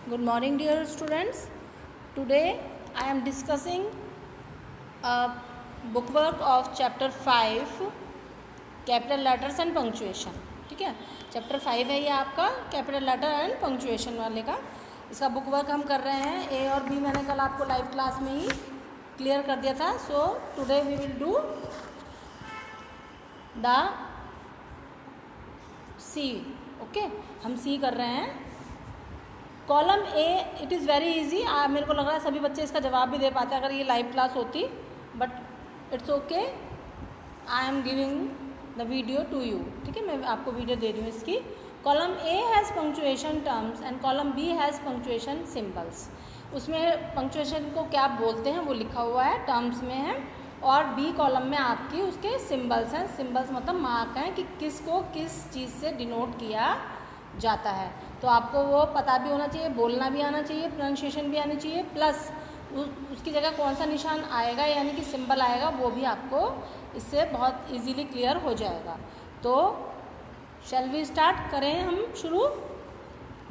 Good morning, dear students. Today I am discussing a bookwork of chapter 5 capital letters and punctuation. ठीक है, chapter 5 है ये आपका capital letter and punctuation वाले का. इसका बुक वर्क हम कर रहे हैं. ए और बी मैंने कल आपको लाइव क्लास में ही क्लियर कर दिया था. So today we will do the C. Okay, हम सी कर रहे हैं. Column A it is very easy. मेरे को लग रहा है सभी बच्चे इसका जवाब भी दे पाते अगर ये लाइव क्लास होती, but it's okay. I am giving the video to you. ठीक है, मैं आपको वीडियो दे रही हूँ इसकी. Column A has punctuation terms and column B has punctuation symbols. उसमें पंक्चुएशन को क्या बोलते हैं वो लिखा हुआ है, टर्म्स में है. और बी कॉलम में आपकी उसके सिम्बल्स हैं. सिम्बल्स मतलब मार्क हैं कि किसको किस चीज़ से डिनोट किया जाता है. तो आपको वो पता भी होना चाहिए, बोलना भी आना चाहिए, प्रोनाउंसिएशन भी आनी चाहिए, प्लस उसकी जगह कौन सा निशान आएगा यानी कि सिंबल आएगा वो भी आपको इससे बहुत इजीली क्लियर हो जाएगा. तो शैल वी स्टार्ट, करें हम शुरू.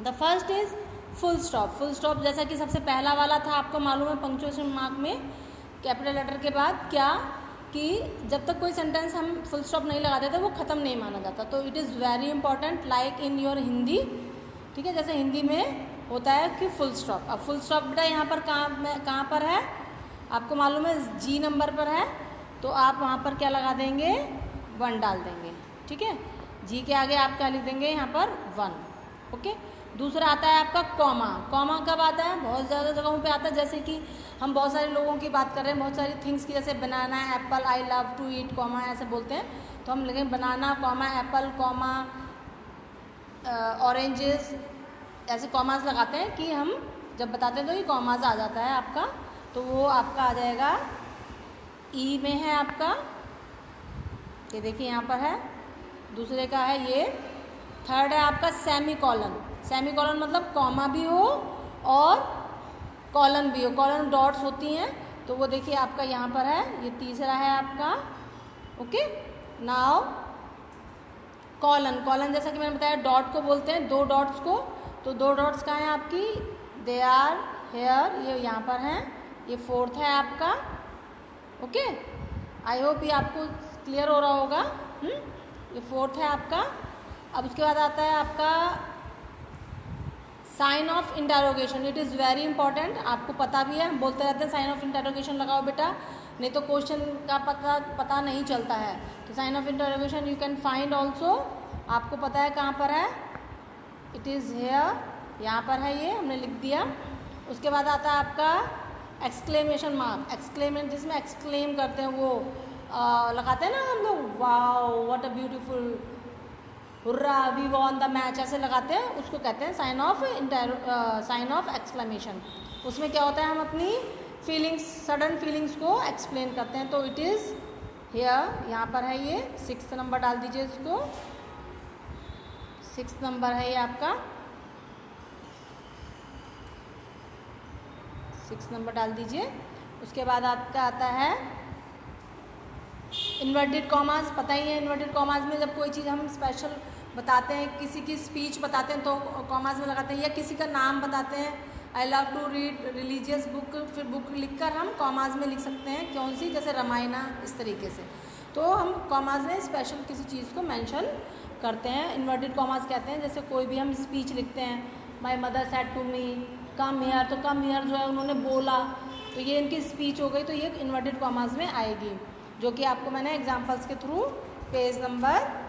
The first is full stop. Full stop जैसा कि सबसे पहला वाला था, आपको मालूम है पंक्चुएशन मार्क में कैपिटल लेटर के बाद क्या कि जब तक कोई सेंटेंस हम फुल स्टॉप नहीं लगाते थे वो ख़त्म नहीं माना जाता. तो it is very important like in your Hindi. ठीक है, जैसे हिंदी में होता है कि फुल स्टॉप. अब फुल स्टॉप बेटा यहाँ पर कहाँ पर है आपको मालूम है, जी नंबर पर है. तो आप वहाँ पर क्या लगा देंगे, 1 डाल देंगे. ठीक है, जी के आगे आप क्या लिख देंगे यहाँ पर 1. ओके. दूसरा आता है आपका कॉमा. कॉमा कब आता है, बहुत ज़्यादा जगहों पे आता है. जैसे कि हम बहुत सारे लोगों की बात कर रहे हैं, बहुत सारी थिंग्स की, जैसे banana, apple, I love to eat, comma ऐसे बोलते हैं. तो हम लिखेंगे banana comma apple comma oranges, ऐसे कॉमास लगाते हैं कि हम जब बताते हैं तो ये कॉमास आ जाता है आपका. तो वो आपका आ जाएगा ई में है आपका, ये देखिए यहाँ पर है. दूसरे का है ये. थर्ड है आपका सेमी कॉलन. सेमी कॉलन मतलब कॉमा भी हो और कॉलन भी हो. कॉलन डॉट्स होती हैं तो वो देखिए आपका यहाँ पर है. ये तीसरा है आपका. ओके. Now colon. कॉलन जैसा कि मैंने बताया डॉट को बोलते हैं, 2 डॉट्स को. तो 2 डॉट्स कहाँ हैं आपकी, दे आर हेयर, ये यहाँ पर हैं. ये 4th है आपका. ओके, आई होप ये आपको क्लियर हो रहा होगा. ये 4th है आपका. अब उसके बाद आता है आपका sign of interrogation. It is very important. आपको पता भी है, हम बोलते रहते हैं साइन ऑफ इंटरोगेशन लगाओ बेटा, नहीं तो क्वेश्चन का पता नहीं चलता है. तो sign of interrogation you can find also. आपको पता है कहाँ पर है, इट इज़ हेयर, यहाँ पर है, ये हमने लिख दिया. उसके बाद आता है आपका एक्सक्लेमेशन मार्क. एक्सक्लेमेशन जिसमें एक्सक्लेम करते हैं वो लगाते हैं ना हम लोग, wow what a beautiful, hurrah we won the match, ऐसे लगाते हैं. उसको कहते हैं साइन ऑफ एक्सक्लेमेशन. उसमें क्या होता है, हम अपनी फीलिंग्स, सडन फीलिंग्स को एक्सप्लेन करते हैं. तो इट इज़ हेयर, यहाँ पर है ये. 6th नंबर डाल दीजिए इसको. 6th नंबर है ये आपका. 6 नंबर डाल दीजिए. उसके बाद आपका आता है इन्वर्टेड कॉमास. पता ही है इन्वर्टेड कॉमास में जब कोई चीज़ हम स्पेशल बताते हैं, किसी की स्पीच बताते हैं तो कॉमास में लगाते हैं, या किसी का नाम बताते हैं, I love to read religious book, फिर बुक लिखकर हम कॉमास में लिख सकते हैं कौन सी, जैसे रामायणा, इस तरीके से. तो हम कॉमास में स्पेशल किसी चीज़ को मेंशन करते हैं, इन्वर्टेड कॉमास कहते हैं. जैसे कोई भी हम स्पीच लिखते हैं, my mother said to me come here, तो कम हियर जो है उन्होंने बोला, तो ये इनकी स्पीच हो गई, तो ये इन्वर्टेड कॉमास में आएगी, जो कि आपको मैंने एग्जाम्पल्स के थ्रू पेज नंबर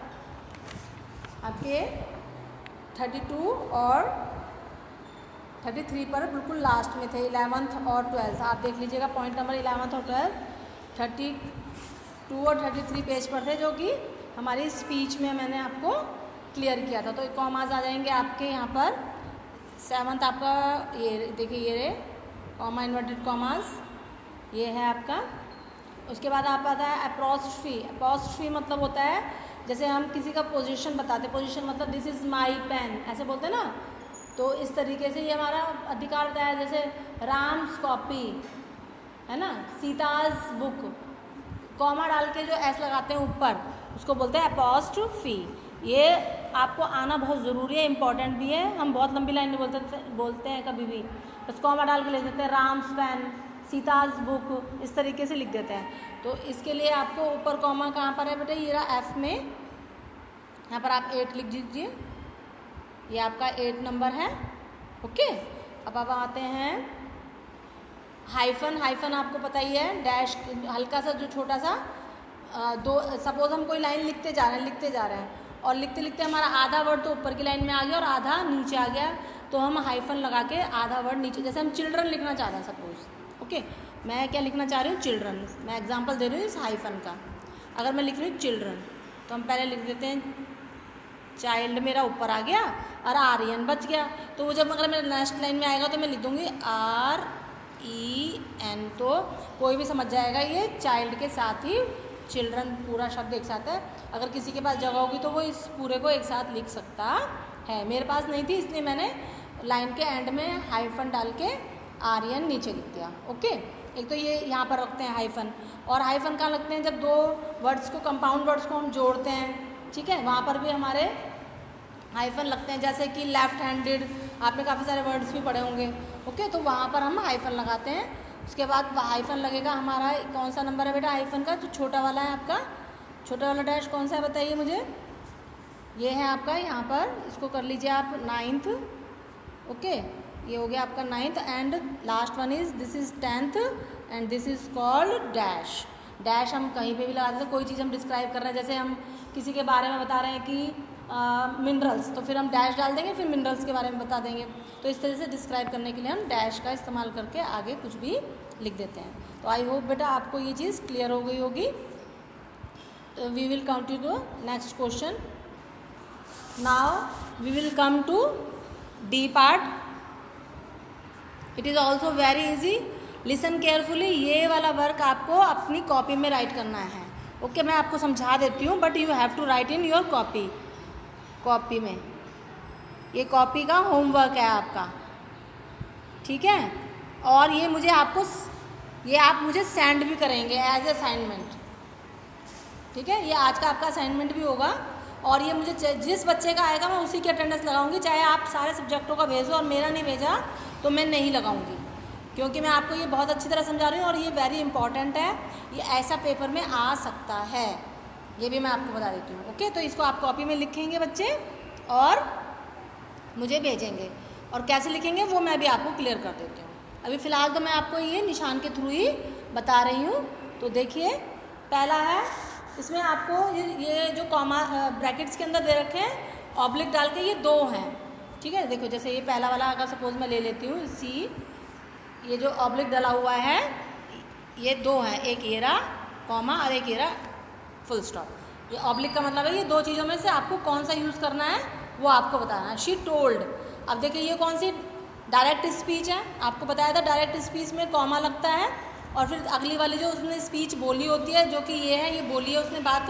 आपके 32 और 33 पर बिल्कुल लास्ट में थे, 11th और 12th. आप देख लीजिएगा पॉइंट नंबर 11th और 12th 32 और 33 पेज पर थे, जो कि हमारी स्पीच में मैंने आपको क्लियर किया था. तो कॉमास आ जाएंगे आपके यहाँ पर. 7th आपका ये देखिए, ये कॉमा इन्वर्टेड कॉमास ये है आपका. उसके बाद आप आता है एपोस्ट्रोफी. एपोस्ट्रोफी मतलब होता है जैसे हम किसी का पोजीशन बताते, पोजीशन मतलब दिस इज़ माई पेन, ऐसे बोलते हैं ना. तो इस तरीके से ये हमारा अधिकार होता है. जैसे राम्स कॉपी है ना, सीताज बुक, कॉमा डाल के जो एस लगाते हैं ऊपर उसको बोलते हैं एपोस्ट्रोफी. ये आपको आना बहुत ज़रूरी है, इम्पॉर्टेंट भी है। हम बहुत लंबी लाइन में बोलते हैं कभी भी, बस कॉमा डाल के लिख देते हैं राम्स पेन, सीताज बुक, इस तरीके से लिख देते हैं। तो इसके लिए आपको ऊपर कॉमा कहाँ पर है बेटा, ये रहा एफ में, यहाँ पर आप 8 लिख दीजिए, ये आपका 8 नंबर है। ओके, अब आते हैं हाइफन। हाइफन आपको पता ही है, डैश हल्का सा जो छोटा सा दो, सपोज हम कोई लाइन लिखते जा रहे हैं और लिखते लिखते हमारा आधा वर्ड तो ऊपर की लाइन में आ गया और आधा नीचे आ गया, तो हम हाइफन लगा के आधा वर्ड नीचे, जैसे हम चिल्ड्रन लिखना चाह रहे हैं सपोज। ओके, मैं क्या लिखना चाह रही हूँ, चिल्ड्रन। मैं एग्जांपल दे रही हूँ इस हाइफन का। अगर मैं लिख रही हूँ चिल्ड्रन, तो हम पहले लिख देते हैं चाइल्ड, मेरा ऊपर आ गया और आर्यन बच गया। तो वो जब अगर मेरे नेक्स्ट लाइन में आएगा तो मैं लिख दूँगी REN, तो कोई भी समझ जाएगा ये चाइल्ड के साथ ही चिल्ड्रन पूरा शब्द एक साथ है। अगर किसी के पास जगह होगी तो वो इस पूरे को एक साथ लिख सकता है। मेरे पास नहीं थी, इसलिए मैंने लाइन के एंड में हाइफन डाल के REN नीचे लिख दिया। ओके, एक तो ये यहाँ पर रखते हैं हाइफन, और हाइफन कहाँ लगते हैं, जब दो वर्ड्स को, कंपाउंड वर्ड्स को हम जोड़ते हैं, ठीक है, वहाँ पर भी हमारे हाइफन लगते हैं। जैसे कि लेफ्ट हैंडेड, आपने काफ़ी सारे वर्ड्स भी पढ़े होंगे। ओके, तो वहाँ पर हम हाइफन लगाते हैं। उसके बाद हाइफन लगेगा हमारा, कौन सा नंबर है बेटा हाइफन का, जो छोटा वाला है आपका, छोटा वाला डैश कौन सा है बताइए मुझे। ये है आपका, यहाँ पर इसको कर लीजिए आप 9th। ओके, ये हो गया आपका 9th, and last one is, this is 10th and this is called dash. Dash हम कहीं पे भी लगा देते हैं, कोई चीज़ हम डिस्क्राइब कर रहे हैं, जैसे हम किसी के बारे में बता रहे हैं कि मिनरल्स, तो फिर हम डैश डाल देंगे, फिर मिनरल्स के बारे में बता देंगे। तो इस तरह से डिस्क्राइब करने के लिए हम डैश का इस्तेमाल करके आगे कुछ भी लिख देते हैं। तो आई होप बेटा आपको ये चीज़ क्लियर हो गई होगी। We will continue the next question. Now we will come to D part. It is also very easy, listen carefully. ये वाला वर्क आपको अपनी कॉपी में राइट करना है। ओके, मैं आपको समझा देती हूँ, but you have to write in your copy में। ये कॉपी का होमवर्क है आपका, ठीक है। और ये मुझे ये आप मुझे सेंड भी करेंगे एज असाइनमेंट, ठीक है। ये आज का आपका असाइनमेंट भी होगा, और ये मुझे जिस बच्चे का आएगा मैं उसी की अटेंडेंस लगाऊंगी, चाहे आप सारे सब्जेक्टों का भेजो और मेरा नहीं भेजा तो मैं नहीं लगाऊंगी, क्योंकि मैं आपको ये बहुत अच्छी तरह समझा रही हूँ और ये वेरी इंपॉर्टेंट है। ये ऐसा पेपर में आ सकता है, ये भी मैं आपको बता देती हूँ। ओके, तो इसको आप कॉपी में लिखेंगे बच्चे और मुझे भेजेंगे, और कैसे लिखेंगे वो मैं भी आपको क्लियर कर देती हूँ। अभी फ़िलहाल तो मैं आपको ये निशान के थ्रू ही बता रही हूँ। तो देखिए, पहला है, इसमें आपको ये जो कॉमा ब्रैकेट्स के अंदर दे रखे हैं ऑब्लिक डाल के, ये 2 हैं, ठीक है। देखो, जैसे ये पहला वाला अगर सपोज मैं ले लेती हूँ सी, ये जो ऑब्लिक डाला हुआ है ये 2 हैं, एक ये रहा कॉमा और एक ये रहा फुल स्टॉप। ये ऑब्लिक का मतलब है ये 2 चीज़ों में से आपको कौन सा यूज़ करना है वो आपको बताना है। शी टोल्ड, अब देखिए ये कौन सी डायरेक्ट स्पीच है, आपको बताया था डायरेक्ट स्पीच में कॉमा लगता है, और फिर अगली वाली जो उसने स्पीच बोली होती है, जो कि ये है, ये बोली है उसने बात,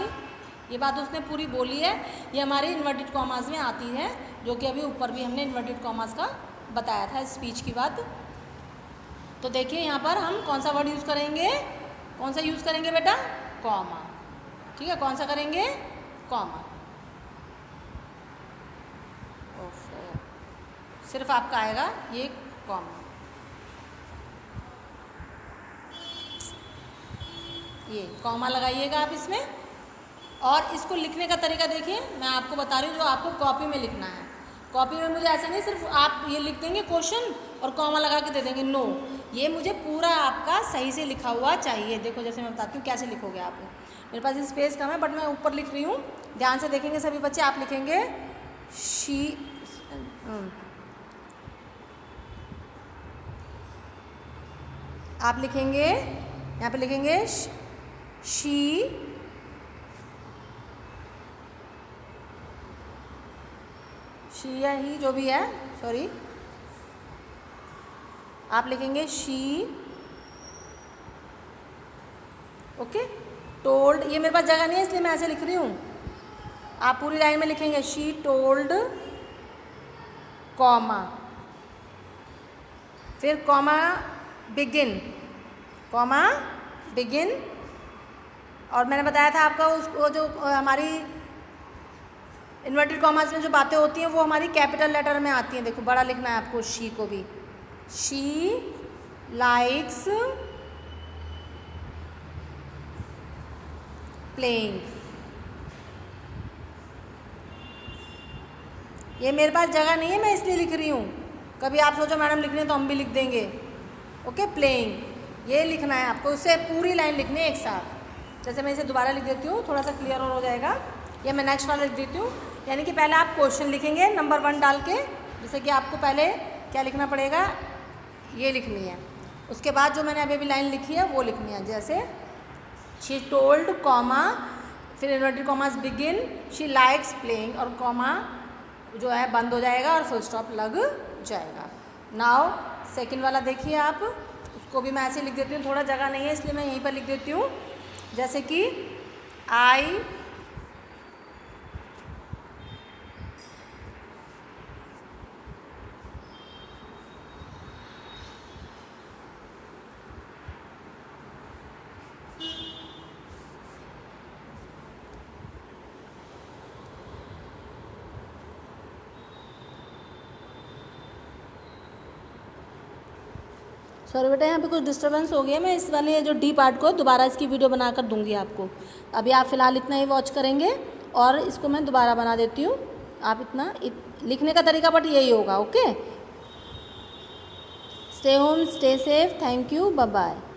ये बात उसने पूरी बोली है, ये हमारी इन्वर्टेड कॉमास में आती है, जो कि अभी ऊपर भी हमने इन्वर्टेड कॉमास का बताया था स्पीच की बात। तो देखिए यहाँ पर हम कौन सा वर्ड यूज़ करेंगे, कौन सा यूज़ करेंगे बेटा, कॉमा, ठीक है। कौन सा करेंगे, कॉमा। सिर्फ आपका आएगा ये कॉमा, ये कॉमा लगाइएगा आप इसमें। और इसको लिखने का तरीका देखिए, मैं आपको बता रही हूँ जो आपको कॉपी में लिखना है। कॉपी में मुझे ऐसा नहीं सिर्फ आप ये लिख देंगे क्वेश्चन और कॉमा लगा के दे देंगे, नो, ये मुझे पूरा आपका सही से लिखा हुआ चाहिए। देखो, जैसे मैं बताती हूँ कैसे लिखोगे आप। मेरे पास स्पेस कम है बट मैं ऊपर लिख रही हूँ, ध्यान से देखेंगे सभी बच्चे। आप लिखेंगे आप लिखेंगे यहाँ पे लिखेंगे शी या ही, जो भी है, सॉरी, आप लिखेंगे शी। ओके, टोल्ड, ये मेरे पास जगह नहीं है इसलिए मैं ऐसे लिख रही हूँ। आप पूरी लाइन में लिखेंगे शी टोल्ड, कॉमा, फिर कॉमा बिगिन, कॉमा बिगिन। और मैंने बताया था आपका उसको जो हमारी इन्वर्टेड कॉमास में जो बातें होती हैं वो हमारी कैपिटल लेटर में आती हैं। देखो बड़ा लिखना है आपको शी को भी, शी लाइक्स प्लेइंग। ये मेरे पास जगह नहीं है, मैं इसलिए लिख रही हूँ। कभी आप सोचो मैडम लिख रही हैं तो हम भी लिख देंगे। ओके, प्लेइंग ये लिखना है आपको, उससे पूरी लाइन लिखनी है एक साथ। जैसे मैं इसे दोबारा लिख देती हूँ, थोड़ा सा क्लियर और हो जाएगा। या मैं नेक्स्ट वाला लिख देती हूँ। यानी कि पहले आप क्वेश्चन लिखेंगे नंबर 1 डाल के, जैसे कि आपको पहले क्या लिखना पड़ेगा, ये लिखनी है। उसके बाद जो मैंने अभी अभी लाइन लिखी है वो लिखनी है। जैसे शी टोल्ड कॉमा, फिर inverted commas begin, she likes playing, और कॉमा जो है बंद हो जाएगा और फुल स्टॉप लग जाएगा। नाउ सेकंड वाला देखिए आप, उसको भी मैं ऐसे लिख देती हूँ, थोड़ा जगह नहीं है इसलिए मैं यहीं पर लिख देती हूँ। जैसे कि आई सॉरी बेटा, यहाँ पे कुछ डिस्टर्बेंस हो गया। मैं इस वाले जो डी पार्ट को दोबारा इसकी वीडियो बनाकर दूंगी आपको। अभी आप फ़िलहाल इतना ही वॉच करेंगे और इसको मैं दोबारा बना देती हूँ। आप इतना लिखने का तरीका बट यही होगा। Okay, stay home, stay safe, thank you, bye bye.